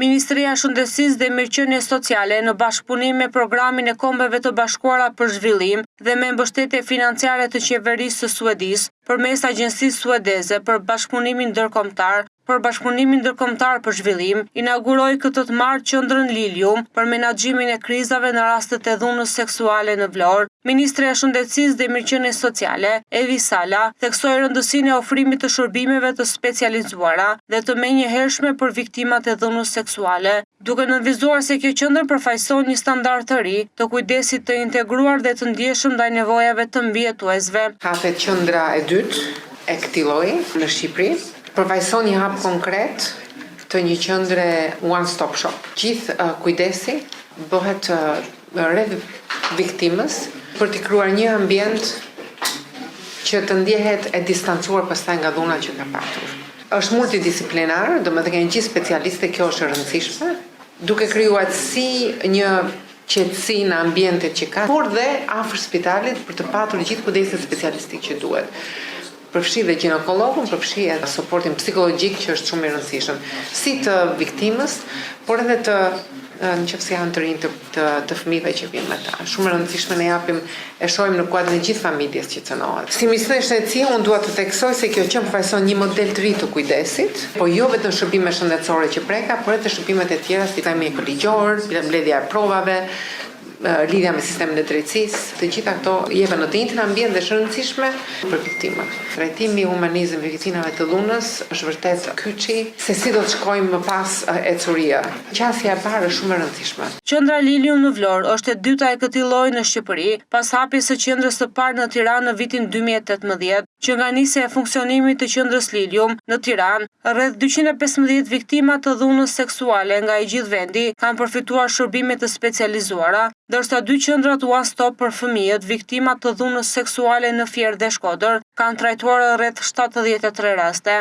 Ministria e Shëndetësisë dhe Mirëqenies Sociale në bashkëpunim me Programin e Kombeve të Bashkuara për Zhvillim dhe me mbështetje financiare të qeverisë së Suedisë përmes Agjencisë Suedeze për Bashkëpunimin Ndërkombëtar për Zhvillim, inauguroi këtë të martë qendrën Lilium për menaxhimin e krizave në rastet e dhunës seksuale në Vlorë. Ministri e Shëndetësisë dhe Mirëqenies Sociale, Evi Sala, theksoi rëndësinë e ofrimit të shërbimeve të specializuara dhe të menjëhershme për viktimat e dhunës seksuale, duke nënvizuar se kjo qendër përfaqëson një standard të ri të kujdesit të integruar dhe të ndjeshëm ndaj nevojave të mbijetuesve. Hapet qendra e dytë e këtij lloji në Shqipëri. Përfaqëson një hap konkret të një qendre one stop shop. Gjithë kujdesi bëhet rreth viktimës për t'i krijuar një ambient që të ndjehet e distancuar pastaj nga dhuna që ka patur. Është multidisiplinar, domethënë gjithë specialistë, kjo është e rëndësishme, duke krijuar si një qetësi në ambientet që ka, por dhe afër spitalit për të patur gjithë kujdesin specialistik që duhet. Përfshi dhe ginekologun, përfshi edhe suportin psikologjik që është shumë i rëndësishëm, si të viktimës, por edhe të nëse janë të rinj të fëmijëve që vinë me ta. Shumë e rëndësishme ne japim e shohim në kuadrin e gjithë familjes që cënohet. Si ministre e shëndetësisë, unë dua të theksoj se kjo që përfaqëson një model të ri të kujdesit, po jo vetëm shërbime shëndetësore që preka, por edhe shërbimet e tjera si trajtimi ekoligjor, mbledhja e provave, lidhja me sistemin e drejtësisë, të gjitha këto jepen në të njëjtin ambient dhe është rëndësishme për viktimat. Trajtimi i humanizëm i viktimave të dhunës është vërtet kyçi se si do të shkojmë më pas ecuria. Qasja e parë është shumë e rëndësishme. Qendra Lilium në Vlorë është e dyta e këtij lloji në Shqipëri, pas hapjes së qendrës së parë në Tiranë në vitin 2018, që nga nisja e funksionimit të qendrës Lilium në Tiranë, rreth 215 viktima të dhunës seksuale nga i gjithë vendi kanë përfituar shërbime të specializuara, ndërsa 2 qendrat one stop për fëmijët viktima të dhunës seksuale në Fier dhe Shkodër kanë trajtuar rreth 73 raste.